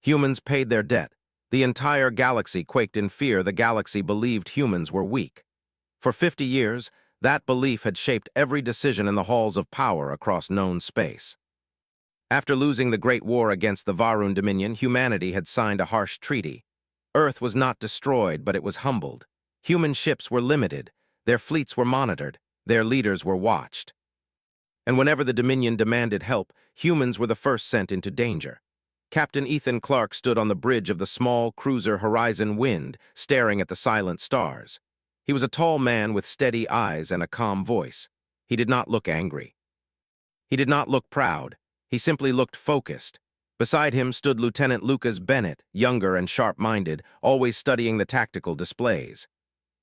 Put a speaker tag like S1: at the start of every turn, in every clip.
S1: Humans paid their debt. The entire galaxy quaked in fear. The galaxy believed humans were weak. For 50 years, that belief had shaped every decision in the halls of power across known space. After losing the Great War against the Varun Dominion, humanity had signed a harsh treaty. Earth was not destroyed, but it was humbled. Human ships were limited, their fleets were monitored, their leaders were watched. And whenever the Dominion demanded help, humans were the first sent into danger. Captain Ethan Clark stood on the bridge of the small cruiser Horizon Wind, staring at the silent stars. He was a tall man with steady eyes and a calm voice. He did not look angry. He did not look proud. He simply looked focused. Beside him stood Lieutenant Lucas Bennett, younger and sharp-minded, always studying the tactical displays.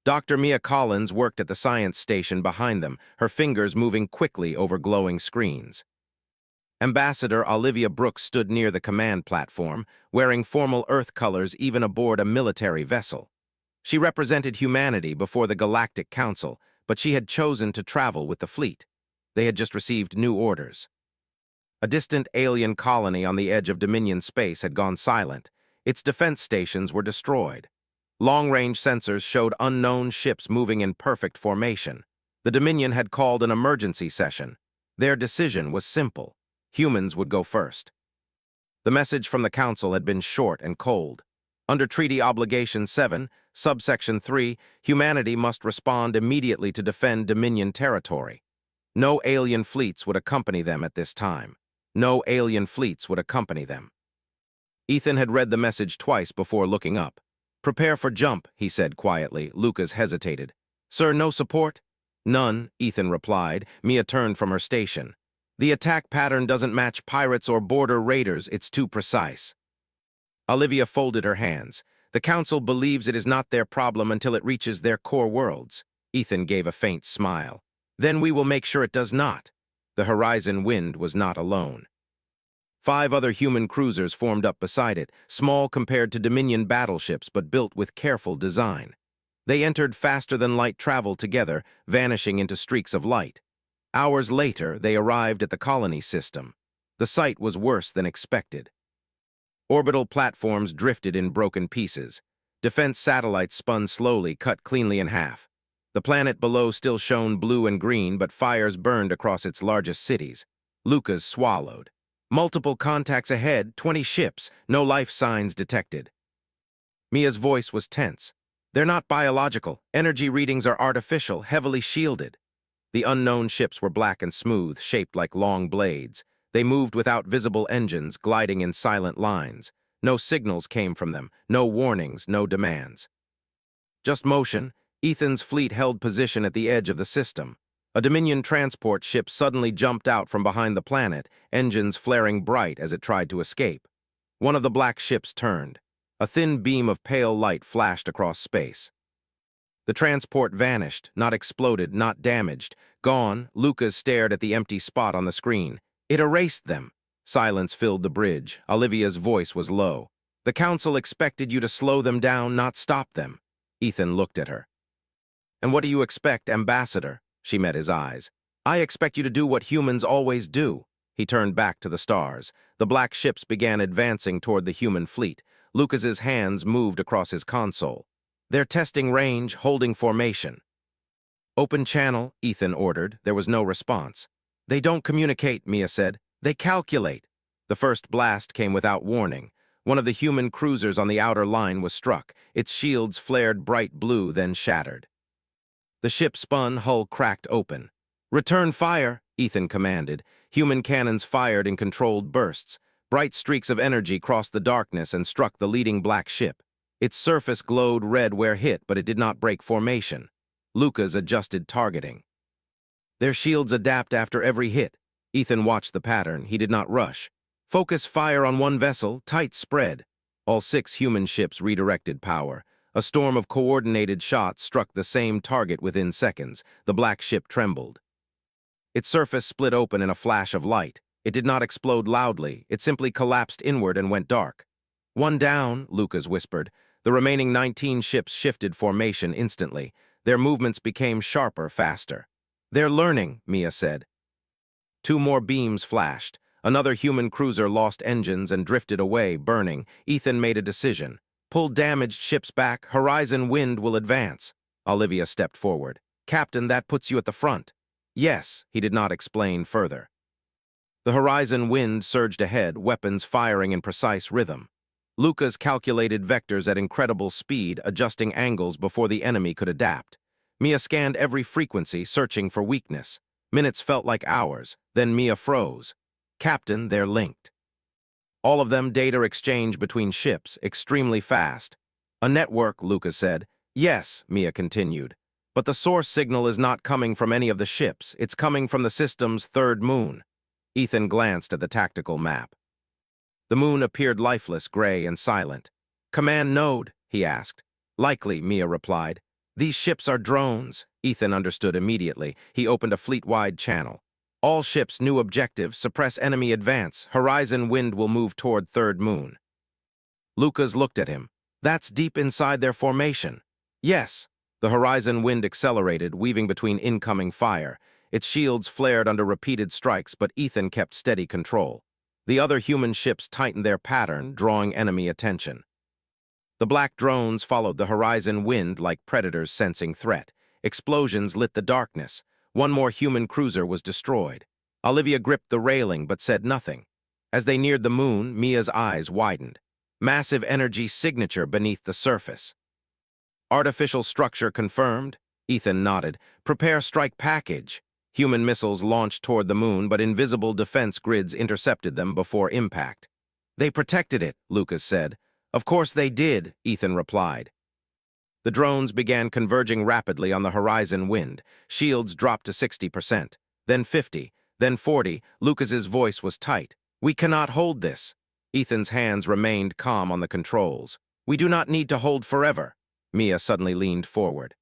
S1: Dr. Mia Collins worked at the science station behind them, her fingers moving quickly over glowing screens. Ambassador Olivia Brooks stood near the command platform, wearing formal Earth colors even aboard a military vessel. She represented humanity before the Galactic Council, but she had chosen to travel with the fleet. They had just received new orders. A distant alien colony on the edge of Dominion space had gone silent. Its defense stations were destroyed. Long-range sensors showed unknown ships moving in perfect formation. The Dominion had called an emergency session. Their decision was simple. Humans would go first. The message from the Council had been short and cold. Under Treaty Obligation 7, Subsection 3, humanity must respond immediately to defend Dominion territory. No alien fleets would accompany them at this time. No alien fleets would accompany them. Ethan had read the message twice before looking up. "Prepare for jump," he said quietly. Lucas hesitated. "Sir, no support?" "None," Ethan replied. Mia turned from her station. "The attack pattern doesn't match pirates or border raiders. It's too precise." Olivia folded her hands. "The Council believes it is not their problem until it reaches their core worlds." Ethan gave a faint smile. "Then we will make sure it does not." The Horizon Wind was not alone. 5 other human cruisers formed up beside it, small compared to Dominion battleships but built with careful design. They entered faster than light travel together, vanishing into streaks of light. Hours later, they arrived at the colony system. The sight was worse than expected. Orbital platforms drifted in broken pieces. Defense satellites spun slowly, cut cleanly in half. The planet below still shone blue and green, but fires burned across its largest cities. Lucas swallowed. Multiple contacts ahead, 20 ships, no life signs detected. Mia's voice was tense. "They're not biological. Energy readings are artificial, heavily shielded." The unknown ships were black and smooth, shaped like long blades. They moved without visible engines, gliding in silent lines. No signals came from them, no warnings, no demands. Just motion. Ethan's fleet held position at the edge of the system. A Dominion transport ship suddenly jumped out from behind the planet, engines flaring bright as it tried to escape. One of the black ships turned. A thin beam of pale light flashed across space. The transport vanished, not exploded, not damaged. Gone, Lucas stared at the empty spot on the screen. It erased them. Silence filled the bridge. Olivia's voice was low. "The Council expected you to slow them down, not stop them." Ethan looked at her. "And what do you expect, Ambassador?" She met his eyes. "I expect you to do what humans always do." He turned back to the stars. The black ships began advancing toward the human fleet. Lucas's hands moved across his console. "They're testing range, holding formation." "Open channel," Ethan ordered. There was no response. "They don't communicate," Mia said. "They calculate." The first blast came without warning. One of the human cruisers on the outer line was struck. Its shields flared bright blue, then shattered. The ship spun, hull cracked open. "Return fire," Ethan commanded. Human cannons fired in controlled bursts. Bright streaks of energy crossed the darkness and struck the leading black ship. Its surface glowed red where hit, but it did not break formation. Lucas adjusted targeting. "Their shields adapt after every hit." Ethan watched the pattern. He did not rush. "Focus fire on one vessel, tight spread." All 6 human ships redirected power. A storm of coordinated shots struck the same target within seconds. The black ship trembled. Its surface split open in a flash of light. It did not explode loudly. It simply collapsed inward and went dark. "One down," Lucas whispered. The remaining 19 ships shifted formation instantly. Their movements became sharper, faster. "They're learning," Mia said. 2 more beams flashed. Another human cruiser lost engines and drifted away, burning. Ethan made a decision. Pull damaged ships back. Horizon Wind will advance. Olivia stepped forward. Captain, that puts you at the front. Yes, he did not explain further. The Horizon Wind surged ahead, weapons firing in precise rhythm. Lucas calculated vectors at incredible speed, adjusting angles before the enemy could adapt. Mia scanned every frequency, searching for weakness. Minutes felt like hours, then Mia froze. Captain, they're linked. All of them data exchange between ships, extremely fast. A network, Lucas said. Yes, Mia continued. But the source signal is not coming from any of the ships. It's coming from the system's third moon. Ethan glanced at the tactical map. The moon appeared lifeless, gray, and silent. Command node, he asked. Likely, Mia replied. These ships are drones. Ethan understood immediately. He opened a fleet-wide channel. All ships, new objective, suppress enemy advance. Horizon Wind will move toward third moon. Lucas looked at him. That's deep inside their formation. Yes. The Horizon Wind accelerated, weaving between incoming fire. Its shields flared under repeated strikes, but Ethan kept steady control. The other human ships tightened their pattern, drawing enemy attention. The black drones followed the Horizon Wind like predators sensing threat. Explosions lit the darkness. One more human cruiser was destroyed. Olivia gripped the railing but said nothing. As they neared the moon, Mia's eyes widened. Massive energy signature beneath the surface. Artificial structure confirmed. Ethan nodded. Prepare strike package. Human missiles launched toward the moon, but invisible defense grids intercepted them before impact. They protected it, Lucas said. Of course they did, Ethan replied. The drones began converging rapidly on the Horizon Wind. Shields dropped to 60%, then 50, then 40. Lucas's voice was tight. We cannot hold this. Ethan's hands remained calm on the controls. We do not need to hold forever. Mia suddenly leaned forward.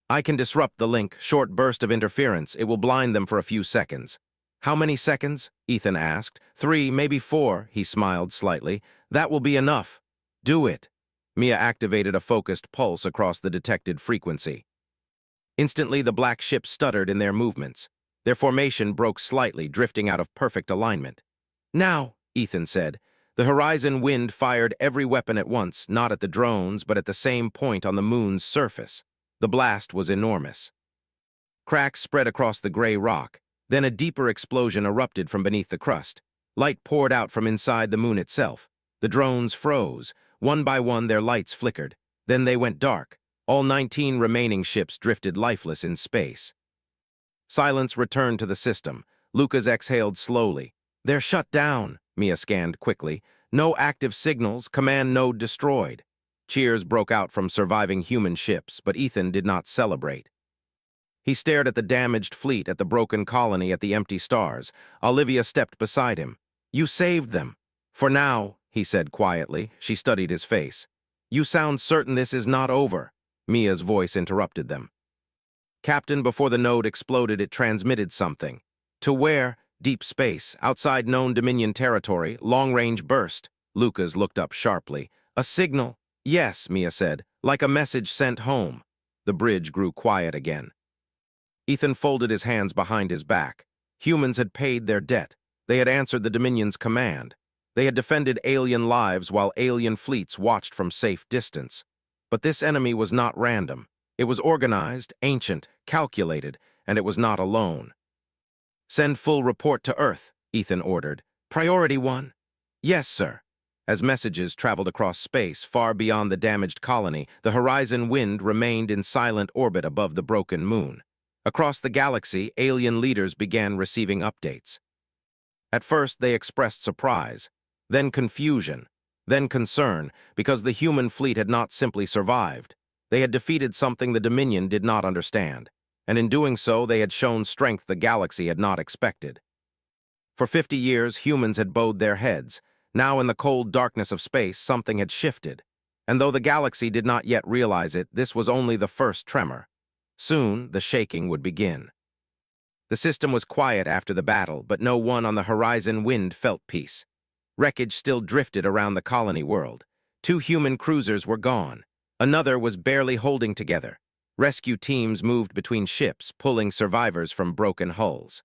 S1: I can disrupt the link, short burst of interference. It will blind them for a few seconds. How many seconds? Ethan asked. 3, maybe 4, he smiled slightly. That will be enough. Do it. Mia activated a focused pulse across the detected frequency. Instantly, the black ships stuttered in their movements. Their formation broke slightly, drifting out of perfect alignment. Now, Ethan said. The Horizon Wind fired every weapon at once, not at the drones, but at the same point on the moon's surface. The blast was enormous. Cracks spread across the gray rock. Then a deeper explosion erupted from beneath the crust. Light poured out from inside the moon itself. The drones froze. One by one, their lights flickered. Then they went dark. All 19 remaining ships drifted lifeless in space. Silence returned to the system. Lucas exhaled slowly. They're shut down, Mia scanned quickly. No active signals, command node destroyed. Cheers broke out from surviving human ships, but Ethan did not celebrate. He stared at the damaged fleet, at the broken colony, at the empty stars. Olivia stepped beside him. You saved them. For now, he said quietly. She studied his face. You sound certain this is not over. Mia's voice interrupted them. Captain, before the node exploded, it transmitted something. To where? Deep space, outside known Dominion territory, long-range burst. Lucas looked up sharply. A signal. Yes, Mia said, like a message sent home. The bridge grew quiet again. Ethan folded his hands behind his back. Humans had paid their debt. They had answered the Dominion's command. They had defended alien lives while alien fleets watched from safe distance. But this enemy was not random. It was organized, ancient, calculated, and it was not alone. Send full report to Earth, Ethan ordered. Priority 1. Yes, sir. As messages traveled across space, far beyond the damaged colony, the Horizon Wind remained in silent orbit above the broken moon. Across the galaxy, alien leaders began receiving updates. At first, they expressed surprise, then confusion, then concern, because the human fleet had not simply survived. They had defeated something the Dominion did not understand, and in doing so, they had shown strength the galaxy had not expected. For 50 years, humans had bowed their heads. Now, in the cold darkness of space, something had shifted. And though the galaxy did not yet realize it, this was only the first tremor. Soon, the shaking would begin. The system was quiet after the battle, but no one on the Horizon Wind felt peace. Wreckage still drifted around the colony world. 2 human cruisers were gone. Another was barely holding together. Rescue teams moved between ships, pulling survivors from broken hulls.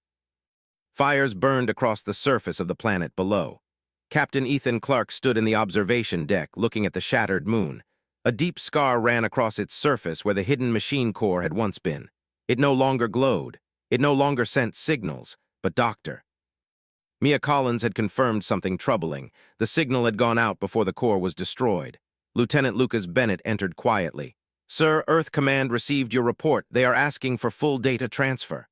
S1: Fires burned across the surface of the planet below. Captain Ethan Clark stood in the observation deck, looking at the shattered moon. A deep scar ran across its surface where the hidden machine core had once been. It no longer glowed. It no longer sent signals. But Doctor. Mia Collins had confirmed something troubling. The signal had gone out before the core was destroyed. Lieutenant Lucas Bennett entered quietly. "Sir, Earth Command received your report. They are asking for full data transfer."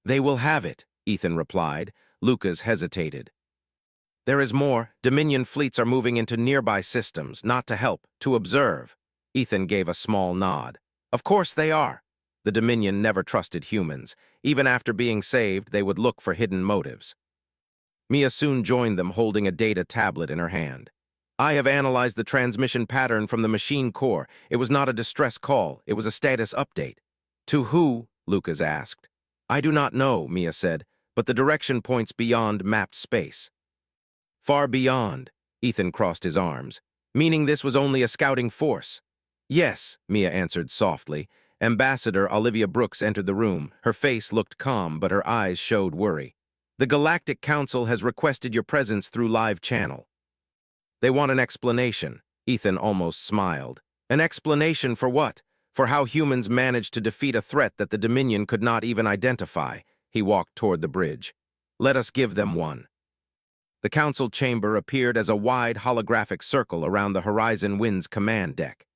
S1: "They will have it," Ethan replied. Lucas hesitated. "There is more. Dominion fleets are moving into nearby systems, not to help, to observe." Ethan gave a small nod. "Of course they are." The Dominion never trusted humans. Even after being saved, they would look for hidden motives. Mia soon joined them, holding a data tablet in her hand. "I have analyzed the transmission pattern from the machine core. It was not a distress call. It was a status update." "To who?" Lucas asked. "I do not know," Mia said, "but the direction points beyond mapped space." "Far beyond," Ethan crossed his arms, "meaning this was only a scouting force." "Yes," Mia answered softly. Ambassador Olivia Brooks entered the room. Her face looked calm, but her eyes showed worry. "The Galactic Council has requested your presence through live channel." "They want an explanation." Ethan almost smiled. "An explanation for what? For how humans managed to defeat a threat that the Dominion could not even identify." He walked toward the bridge. "Let us give them one." The council chamber appeared as a wide holographic circle around the Horizon Wind's command deck.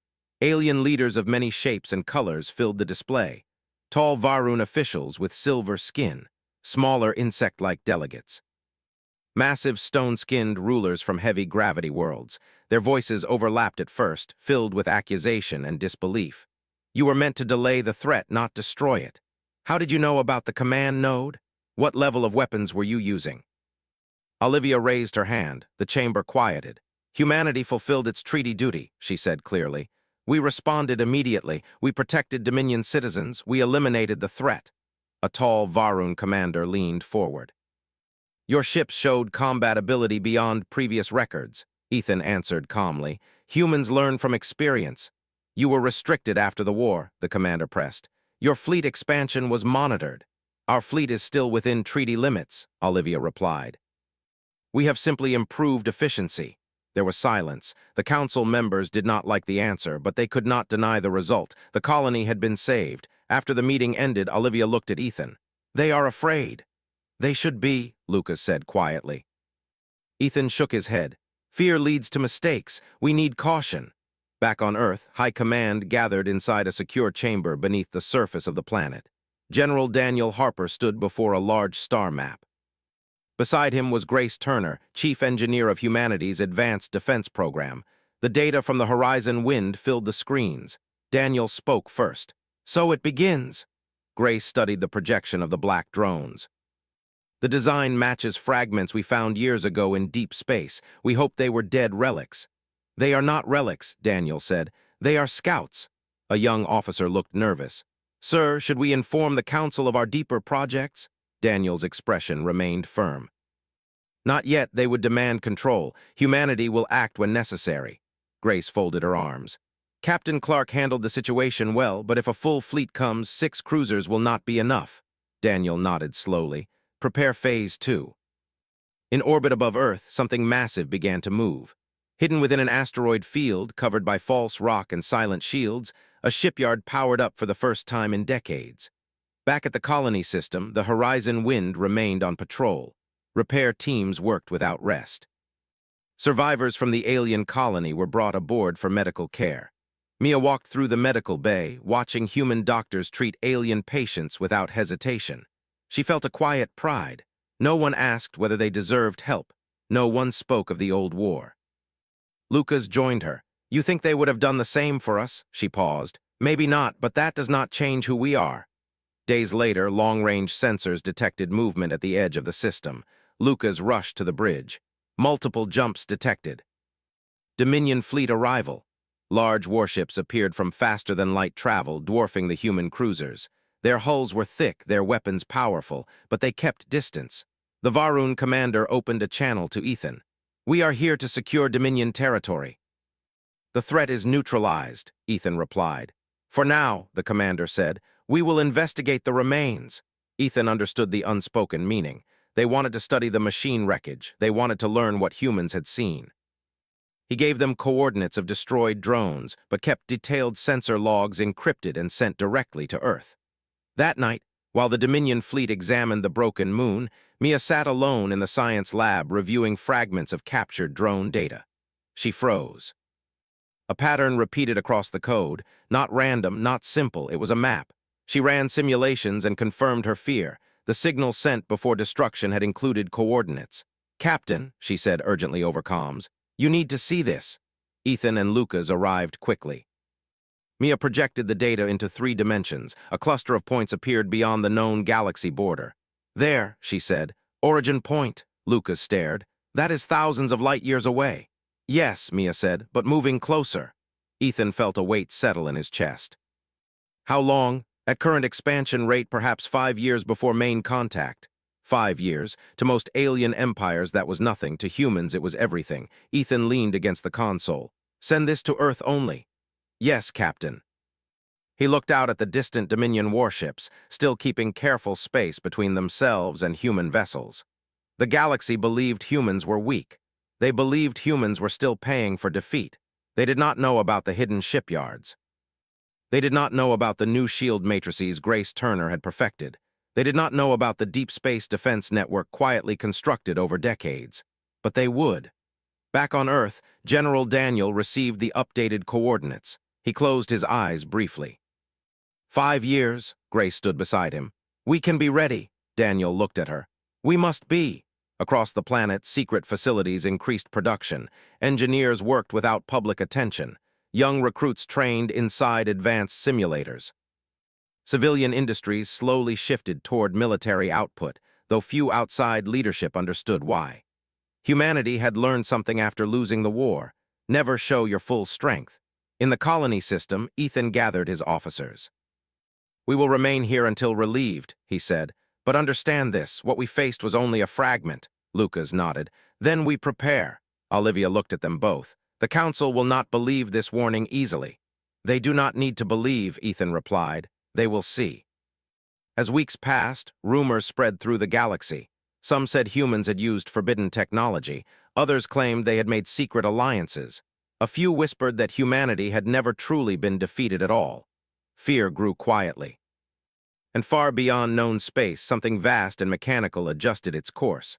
S1: Alien leaders of many shapes and colors filled the display. Tall Varun officials with silver skin, smaller insect-like delegates. Massive stone-skinned rulers from heavy gravity worlds. Their voices overlapped at first, filled with accusation and disbelief. "You were meant to delay the threat, not destroy it. How did you know about the command node? What level of weapons were you using?" Olivia raised her hand. The chamber quieted. "Humanity fulfilled its treaty duty," she said clearly. "We responded immediately. We protected Dominion citizens. We eliminated the threat." A tall Varun commander leaned forward. "Your ships showed combat ability beyond previous records," Ethan answered calmly. "Humans learn from experience." "You were restricted after the war," the commander pressed. "Your fleet expansion was monitored." "Our fleet is still within treaty limits," Olivia replied. "We have simply improved efficiency." There was silence. The council members did not like the answer, but they could not deny the result. The colony had been saved. After the meeting ended, Olivia looked at Ethan. "They are afraid." "They should be," Lucas said quietly. Ethan shook his head. "Fear leads to mistakes. We need caution." Back on Earth, High Command gathered inside a secure chamber beneath the surface of the planet. General Daniel Harper stood before a large star map. Beside him was Grace Turner, Chief Engineer of Humanity's Advanced Defense Program. The data from the Horizon Wind filled the screens. Daniel spoke first. "So it begins." Grace studied the projection of the black drones. "The design matches fragments we found years ago in deep space. We hoped they were dead relics." "They are not relics," Daniel said. "They are scouts." A young officer looked nervous. "Sir, should we inform the council of our deeper projects?" Daniel's expression remained firm. "Not yet. They would demand control. Humanity will act when necessary." Grace folded her arms. "Captain Clark handled the situation well, but if a full fleet comes, 6 cruisers will not be enough." Daniel nodded slowly. "Prepare Phase 2. In orbit above Earth, something massive began to move. Hidden within an asteroid field, covered by false rock and silent shields, a shipyard powered up for the first time in decades. Back at the colony system, the Horizon Wind remained on patrol. Repair teams worked without rest. Survivors from the alien colony were brought aboard for medical care. Mia walked through the medical bay, watching human doctors treat alien patients without hesitation. She felt a quiet pride. No one asked whether they deserved help. No one spoke of the old war. Lucas joined her. "You think they would have done the same for us?" She paused. "Maybe not, but that does not change who we are." Days later, long-range sensors detected movement at the edge of the system. Lucas rushed to the bridge. Multiple jumps detected. Dominion fleet arrival. Large warships appeared from faster-than-light travel, dwarfing the human cruisers. Their hulls were thick, their weapons powerful, but they kept distance. The Varun commander opened a channel to Ethan. "We are here to secure Dominion territory." "The threat is neutralized," Ethan replied. "For now," the commander said, "we will investigate the remains." Ethan understood the unspoken meaning. They wanted to study the machine wreckage. They wanted to learn what humans had seen. He gave them coordinates of destroyed drones, but kept detailed sensor logs encrypted and sent directly to Earth. That night, while the Dominion fleet examined the broken moon, Mia sat alone in the science lab reviewing fragments of captured drone data. She froze. A pattern repeated across the code, not random, not simple, it was a map. She ran simulations and confirmed her fear. The signal sent before destruction had included coordinates. "Captain," she said urgently over comms, "you need to see this." Ethan and Lucas arrived quickly. Mia projected the data into 3 dimensions. A cluster of points appeared beyond the known galaxy border. "There," she said. "Origin point." Lucas stared. "That is thousands of light years away." "Yes," Mia said, "but moving closer." Ethan felt a weight settle in his chest. "How long?" "At current expansion rate, perhaps 5 years before main contact." 5 years. To most alien empires, that was nothing. To humans, it was everything. Ethan leaned against the console. "Send this to Earth only." "Yes, Captain." He looked out at the distant Dominion warships, still keeping careful space between themselves and human vessels. The galaxy believed humans were weak. They believed humans were still paying for defeat. They did not know about the hidden shipyards. They did not know about the new shield matrices Grace Turner had perfected. They did not know about the deep space defense network quietly constructed over decades. But they would. Back on Earth, General Daniel received the updated coordinates. He closed his eyes briefly. 5 years, Grace stood beside him. "We can be ready." Daniel looked at her. "We must be." Across the planet, secret facilities increased production. Engineers worked without public attention. Young recruits trained inside advanced simulators. Civilian industries slowly shifted toward military output, though few outside leadership understood why. Humanity had learned something after losing the war: never show your full strength. In the colony system, Ethan gathered his officers. "We will remain here until relieved," he said. "But understand this, what we faced was only a fragment." Lucas nodded. "Then we prepare." Olivia looked at them both. "The Council will not believe this warning easily." "They do not need to believe," Ethan replied. "They will see." As weeks passed, rumors spread through the galaxy. Some said humans had used forbidden technology. Others claimed they had made secret alliances. A few whispered that humanity had never truly been defeated at all. Fear grew quietly. And far beyond known space, something vast and mechanical adjusted its course.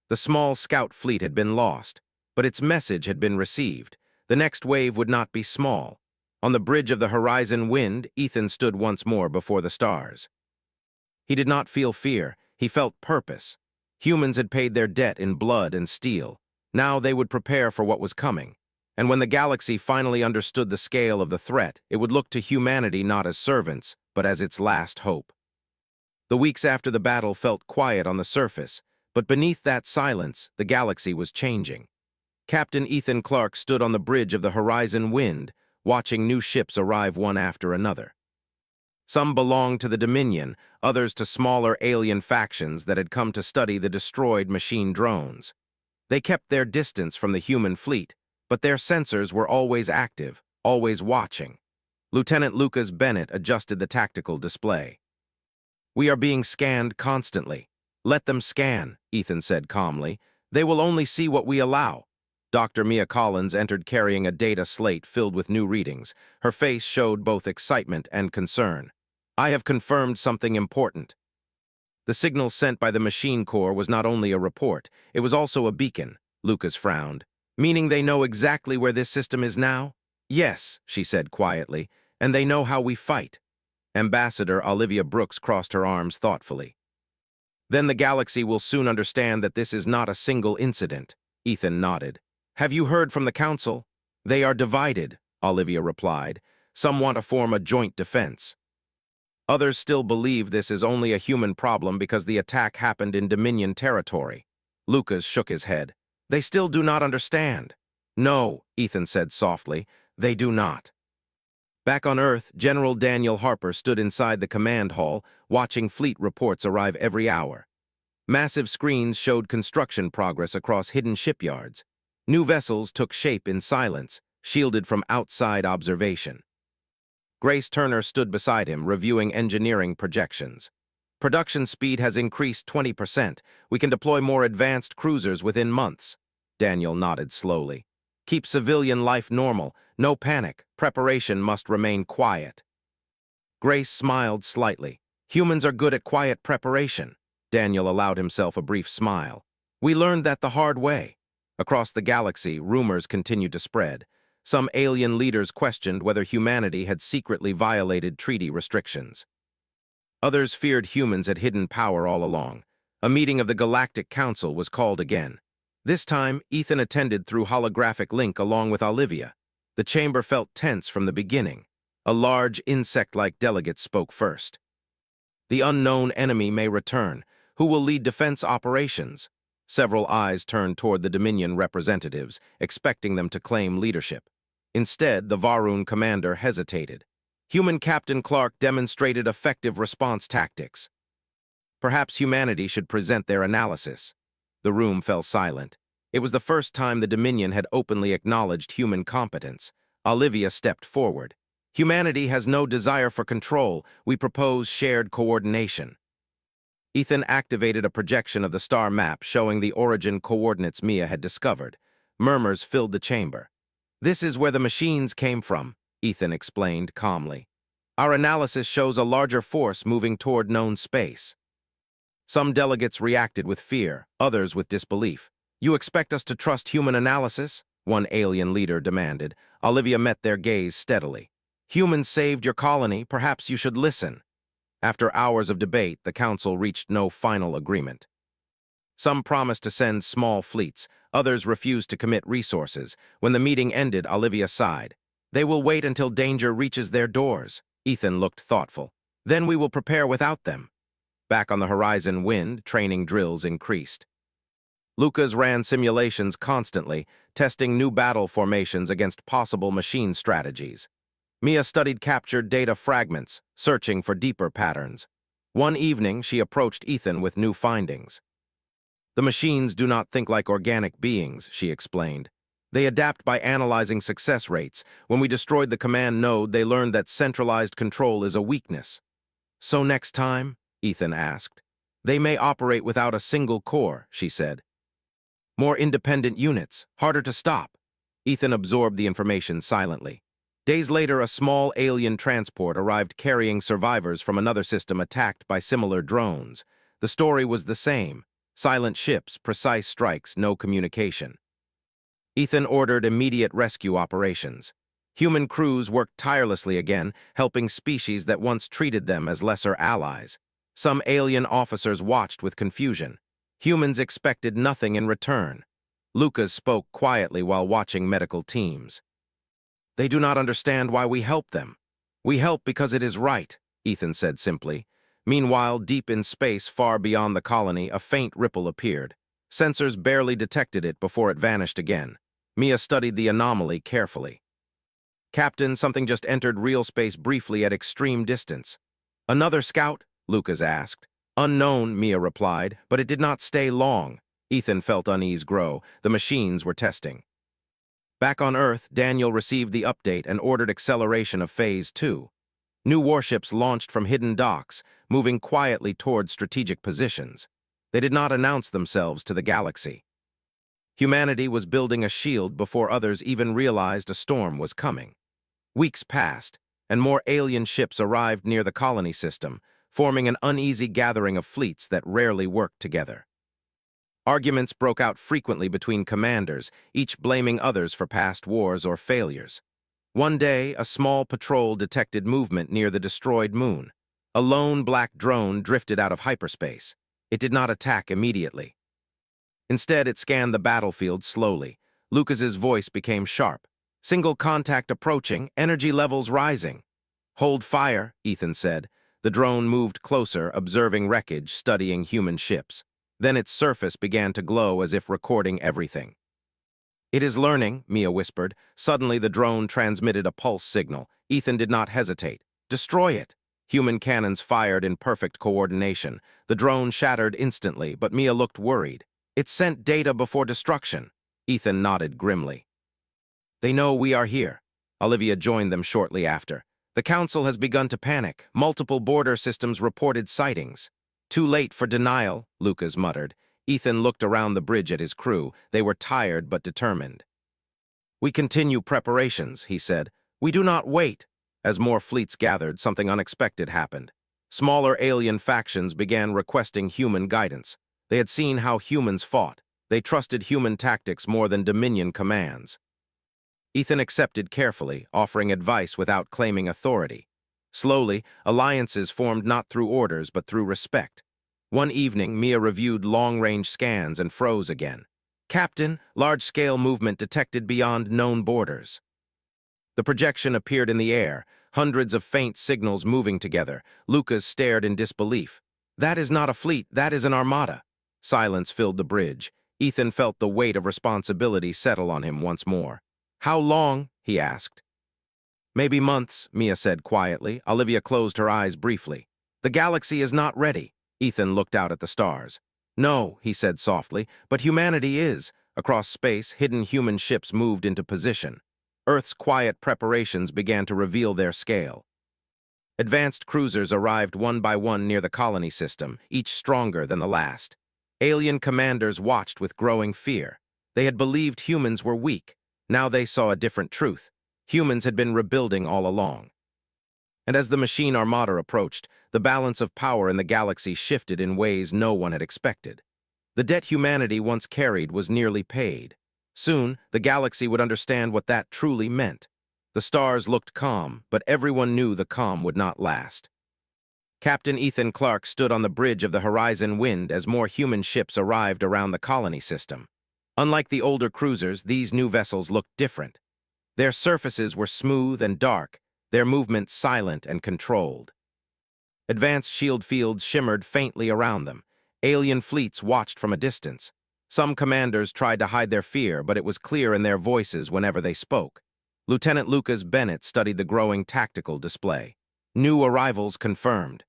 S1: The small scout fleet had been lost, but its message had been received. The next wave would not be small. On the bridge of the horizon wind, Ethan stood once more before the stars. He did not feel fear, he felt purpose. Humans had paid their debt in blood and steel. Now they would prepare for what was coming. And when the galaxy finally understood the scale of the threat, it would look to humanity not as servants, but as its last hope. The weeks after the battle felt quiet on the surface, but beneath that silence, the galaxy was changing. Captain Ethan Clark stood on the bridge of the horizon wind, watching new ships arrive one after another. Some belonged to the Dominion, others to smaller alien factions that had come to study the destroyed machine drones. They kept their distance from the human fleet, but their sensors were always active, always watching. Lieutenant Lucas Bennett adjusted the tactical display. "We are being scanned constantly." "Let them scan," Ethan said calmly. "They will only see what we allow." Dr. Mia Collins entered carrying a data slate filled with new readings. Her face showed both excitement and concern. "I have confirmed something important." The signal sent by the machine core was not only a report, it was also a beacon. Lucas frowned. "Meaning they know exactly where this system is now?" "Yes," she said quietly, "and they know how we fight." Ambassador Olivia Brooks crossed her arms thoughtfully. "Then the galaxy will soon understand that this is not a single incident." Ethan nodded. "Have you heard from the Council?" "They are divided," Olivia replied. "Some want to form a joint defense. Others still believe this is only a human problem because the attack happened in Dominion territory." Lucas shook his head. "They still do not understand." "No," Ethan said softly, "they do not." Back on Earth, General Daniel Harper stood inside the command hall, watching fleet reports arrive every hour. Massive screens showed construction progress across hidden shipyards. New vessels took shape in silence, shielded from outside observation. Grace Turner stood beside him, reviewing engineering projections. Production speed has increased 20%. We can deploy more advanced cruisers within months. Daniel nodded slowly. Keep civilian life normal. No panic. Preparation must remain quiet. Grace smiled slightly. Humans are good at quiet preparation. Daniel allowed himself a brief smile. We learned that the hard way. Across the galaxy, rumors continued to spread. Some alien leaders questioned whether humanity had secretly violated treaty restrictions. Others feared humans had hidden power all along. A meeting of the Galactic Council was called again. This time, Ethan attended through holographic link along with Olivia. The chamber felt tense from the beginning. A large, insect-like delegate spoke first. The unknown enemy may return. Who will lead defense operations? Several eyes turned toward the Dominion representatives, expecting them to claim leadership. Instead, the Varun commander hesitated. Human Captain Clark demonstrated effective response tactics. Perhaps humanity should present their analysis. The room fell silent. It was the first time the Dominion had openly acknowledged human competence. Olivia stepped forward. Humanity has no desire for control. We propose shared coordination. Ethan activated a projection of the star map showing the origin coordinates Mia had discovered. Murmurs filled the chamber. This is where the machines came from, Ethan explained calmly. Our analysis shows a larger force moving toward known space. Some delegates reacted with fear, others with disbelief. You expect us to trust human analysis? One alien leader demanded. Olivia met their gaze steadily. Humans saved your colony, perhaps you should listen. After hours of debate, the council reached no final agreement. Some promised to send small fleets, others refused to commit resources. When the meeting ended, Olivia sighed. They will wait until danger reaches their doors. Ethan looked thoughtful. Then we will prepare without them. Back on the horizon wind, training drills increased. Lucas ran simulations constantly, testing new battle formations against possible machine strategies. Mia studied captured data fragments, searching for deeper patterns. One evening, she approached Ethan with new findings. The machines do not think like organic beings, she explained. They adapt by analyzing success rates. When we destroyed the command node, they learned that centralized control is a weakness. So next time? Ethan asked. They may operate without a single core, she said. More independent units, harder to stop. Ethan absorbed the information silently. Days later, a small alien transport arrived carrying survivors from another system attacked by similar drones. The story was the same. Silent ships, precise strikes, no communication. Ethan ordered immediate rescue operations. Human crews worked tirelessly again, helping species that once treated them as lesser allies. Some alien officers watched with confusion. Humans expected nothing in return. Lucas spoke quietly while watching medical teams. They do not understand why we help them. We help because it is right, Ethan said simply. Meanwhile, deep in space far beyond the colony, a faint ripple appeared. Sensors barely detected it before it vanished again. Mia studied the anomaly carefully. Captain, something just entered real space briefly at extreme distance. Another scout? Lucas asked. Unknown, Mia replied, but it did not stay long. Ethan felt unease grow. The machines were testing. Back on Earth, Daniel received the update and ordered acceleration of Phase 2. New warships launched from hidden docks, moving quietly toward strategic positions. They did not announce themselves to the galaxy. Humanity was building a shield before others even realized a storm was coming. Weeks passed, and more alien ships arrived near the colony system, forming an uneasy gathering of fleets that rarely worked together. Arguments broke out frequently between commanders, each blaming others for past wars or failures. One day, a small patrol detected movement near the destroyed moon. A lone black drone drifted out of hyperspace. It did not attack immediately. Instead, it scanned the battlefield slowly. Lucas's voice became sharp. Single contact approaching, energy levels rising. Hold fire, Ethan said. The drone moved closer, observing wreckage, studying human ships. Then its surface began to glow as if recording everything. It is learning, Mia whispered. Suddenly, the drone transmitted a pulse signal. Ethan did not hesitate. Destroy it. Human cannons fired in perfect coordination. The drone shattered instantly, but Mia looked worried. It sent data before destruction. Ethan nodded grimly. They know we are here. Olivia joined them shortly after. The council has begun to panic. Multiple border systems reported sightings. Too late for denial, Lucas muttered. Ethan looked around the bridge at his crew. They were tired but determined. We continue preparations, he said. We do not wait. As more fleets gathered, something unexpected happened. Smaller alien factions began requesting human guidance. They had seen how humans fought. They trusted human tactics more than Dominion commands. Ethan accepted carefully, offering advice without claiming authority. Slowly, alliances formed not through orders but through respect. One evening, Mia reviewed long-range scans and froze again. Captain, large-scale movement detected beyond known borders. The projection appeared in the air, hundreds of faint signals moving together. Lucas stared in disbelief. That is not a fleet, that is an armada. Silence filled the bridge. Ethan felt the weight of responsibility settle on him once more. How long? He asked. Maybe months, Mia said quietly. Olivia closed her eyes briefly. The galaxy is not ready. Ethan looked out at the stars. No, he said softly, but humanity is. Across space, hidden human ships moved into position. Earth's quiet preparations began to reveal their scale. Advanced cruisers arrived one by one near the colony system, each stronger than the last. Alien commanders watched with growing fear. They had believed humans were weak. Now they saw a different truth. Humans had been rebuilding all along. And as the machine armada approached, the balance of power in the galaxy shifted in ways no one had expected. The debt humanity once carried was nearly paid. Soon, the galaxy would understand what that truly meant. The stars looked calm, but everyone knew the calm would not last. Captain Ethan Clark stood on the bridge of the Horizon Wind as more human ships arrived around the colony system. Unlike the older cruisers, these new vessels looked different. Their surfaces were smooth and dark, their movements silent and controlled. Advanced shield fields shimmered faintly around them. Alien fleets watched from a distance. Some commanders tried to hide their fear, but it was clear in their voices whenever they spoke. Lieutenant Lucas Bennett studied the growing tactical display. New arrivals confirmed.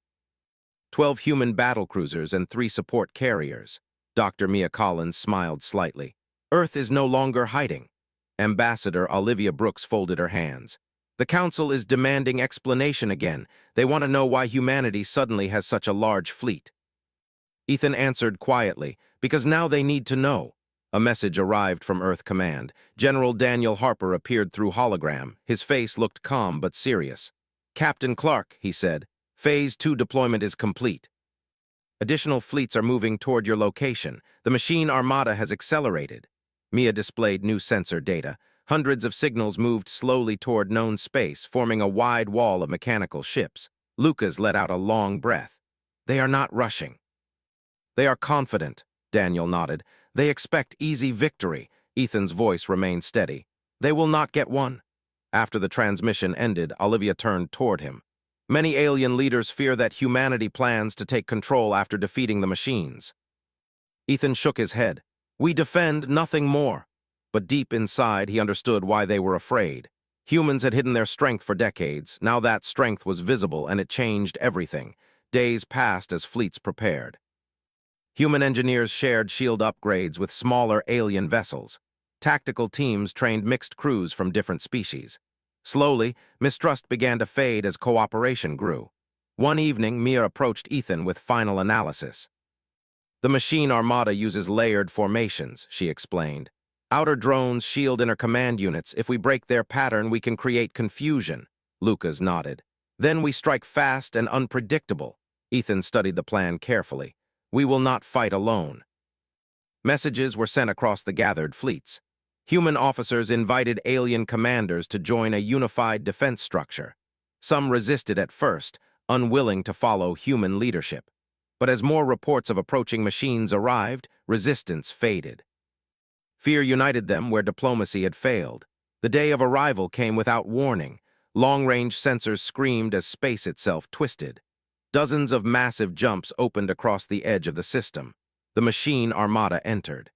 S1: 12 human battlecruisers and 3 support carriers. Dr. Mia Collins smiled slightly. Earth is no longer hiding. Ambassador Olivia Brooks folded her hands. The Council is demanding explanation again. They want to know why humanity suddenly has such a large fleet. Ethan answered quietly, because now they need to know. A message arrived from Earth Command. General Daniel Harper appeared through hologram. His face looked calm but serious. Captain Clark, he said, Phase 2 deployment is complete. Additional fleets are moving toward your location. The machine armada has accelerated. Mia displayed new sensor data. Hundreds of signals moved slowly toward known space, forming a wide wall of mechanical ships. Lucas let out a long breath. They are not rushing. They are confident, Daniel nodded. They expect easy victory. Ethan's voice remained steady. They will not get one. After the transmission ended, Olivia turned toward him. Many alien leaders fear that humanity plans to take control after defeating the machines. Ethan shook his head. We defend nothing more. But deep inside, he understood why they were afraid. Humans had hidden their strength for decades. Now that strength was visible, and it changed everything. Days passed as fleets prepared. Human engineers shared shield upgrades with smaller alien vessels. Tactical teams trained mixed crews from different species. Slowly, mistrust began to fade as cooperation grew. One evening, Mia approached Ethan with final analysis. The machine armada uses layered formations, she explained. Outer drones shield inner command units. If we break their pattern, we can create confusion. Lucas nodded. Then we strike fast and unpredictable. Ethan studied the plan carefully. We will not fight alone. Messages were sent across the gathered fleets. Human officers invited alien commanders to join a unified defense structure. Some resisted at first, unwilling to follow human leadership. But as more reports of approaching machines arrived, resistance faded. Fear united them where diplomacy had failed. The day of arrival came without warning. Long-range sensors screamed as space itself twisted. Dozens of massive jumps opened across the edge of the system. The machine armada entered.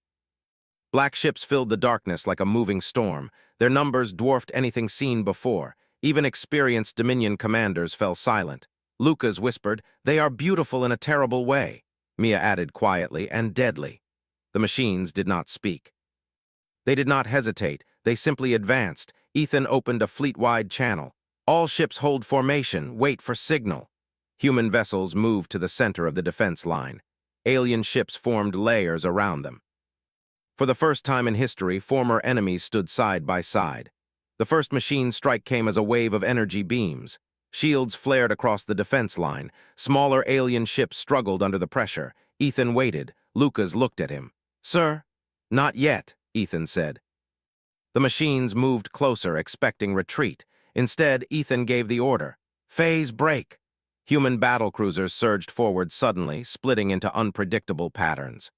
S1: Black ships filled the darkness like a moving storm. Their numbers dwarfed anything seen before. Even experienced Dominion commanders fell silent. Lucas whispered, "They are beautiful in a terrible way." Mia added quietly, "and deadly." The machines did not speak. They did not hesitate. They simply advanced. Ethan opened a fleet-wide channel. All ships hold formation. Wait for signal. Human vessels moved to the center of the defense line. Alien ships formed layers around them. For the first time in history, former enemies stood side by side. The first machine strike came as a wave of energy beams. Shields flared across the defense line. Smaller alien ships struggled under the pressure. Ethan waited. Lucas looked at him. "Sir?" "Not yet," Ethan said. The machines moved closer, expecting retreat. Instead, Ethan gave the order. "Phase break." Human battlecruisers surged forward suddenly, splitting into unpredictable patterns.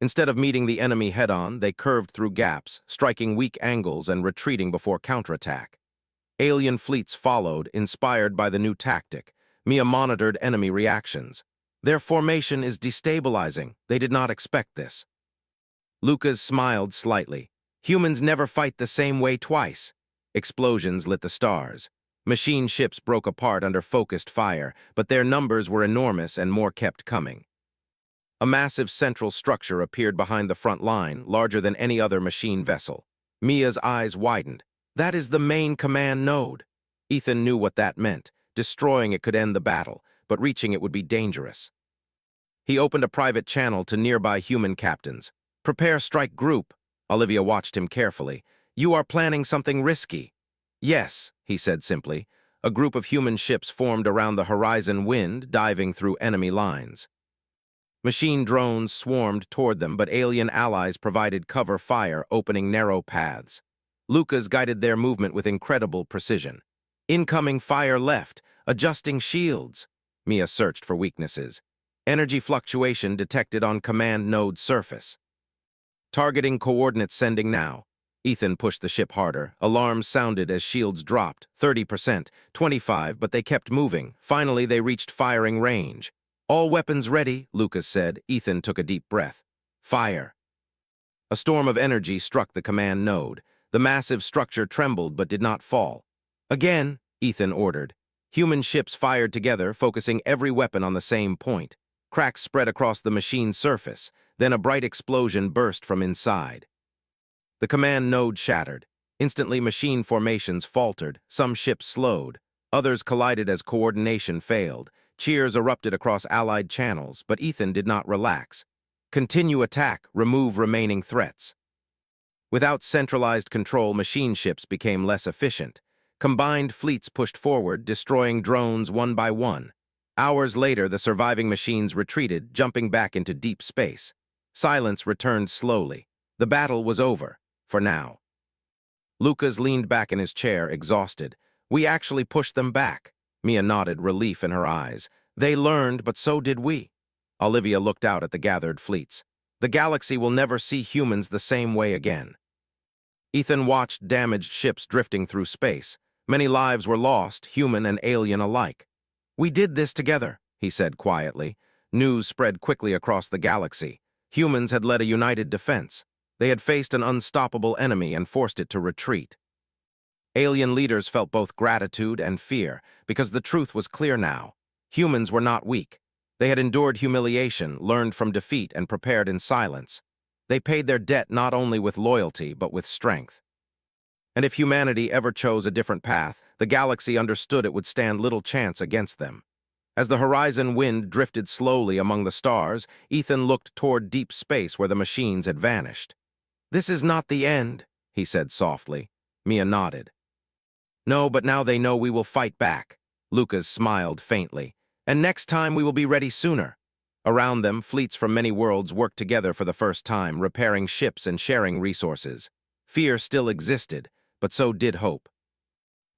S1: Instead of meeting the enemy head-on, they curved through gaps, striking weak angles and retreating before counterattack. Alien fleets followed, inspired by the new tactic. Mia monitored enemy reactions. "Their formation is destabilizing. They did not expect this." Lucas smiled slightly. "Humans never fight the same way twice." Explosions lit the stars. Machine ships broke apart under focused fire, but their numbers were enormous and more kept coming. A massive central structure appeared behind the front line, larger than any other machine vessel. Mia's eyes widened. "That is the main command node." Ethan knew what that meant. Destroying it could end the battle, but reaching it would be dangerous. He opened a private channel to nearby human captains. "Prepare strike group." Olivia watched him carefully. "You are planning something risky." "Yes," he said simply. A group of human ships formed around the horizon wind, diving through enemy lines. Machine drones swarmed toward them, but alien allies provided cover fire, opening narrow paths. Lucas guided their movement with incredible precision. "Incoming fire left, adjusting shields." Mia searched for weaknesses. "Energy fluctuation detected on command node surface." "Targeting coordinates sending now." Ethan pushed the ship harder. Alarms sounded as shields dropped, 30%, 25%, but they kept moving. Finally, they reached firing range. "All weapons ready," Lucas said. Ethan took a deep breath. "Fire." A storm of energy struck the command node. The massive structure trembled but did not fall. "Again," Ethan ordered. Human ships fired together, focusing every weapon on the same point. Cracks spread across the machine's surface. Then a bright explosion burst from inside. The command node shattered. Instantly, machine formations faltered. Some ships slowed. Others collided as coordination failed. Cheers erupted across allied channels, but Ethan did not relax. "Continue attack, remove remaining threats." Without centralized control, machine ships became less efficient. Combined fleets pushed forward, destroying drones one by one. Hours later, the surviving machines retreated, jumping back into deep space. Silence returned slowly. The battle was over, for now. Lucas leaned back in his chair, exhausted. "We actually pushed them back." Mia nodded, relief in her eyes. "They learned, but so did we." Olivia looked out at the gathered fleets. "The galaxy will never see humans the same way again." Ethan watched damaged ships drifting through space. Many lives were lost, human and alien alike. "We did this together," he said quietly. News spread quickly across the galaxy. Humans had led a united defense. They had faced an unstoppable enemy and forced it to retreat. Alien leaders felt both gratitude and fear, because the truth was clear now. Humans were not weak. They had endured humiliation, learned from defeat, and prepared in silence. They paid their debt not only with loyalty, but with strength. And if humanity ever chose a different path, the galaxy understood it would stand little chance against them. As the horizon wind drifted slowly among the stars, Ethan looked toward deep space where the machines had vanished. "This is not the end," he said softly. Mia nodded. "No, but now they know we will fight back." Lucas smiled faintly. "And next time we will be ready sooner." Around them, fleets from many worlds worked together for the first time, repairing ships and sharing resources. Fear still existed, but so did hope.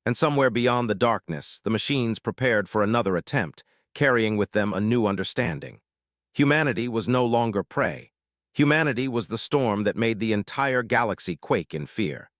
S1: And somewhere beyond the darkness, the machines prepared for another attempt, carrying with them a new understanding. Humanity was no longer prey. Humanity was the storm that made the entire galaxy quake in fear.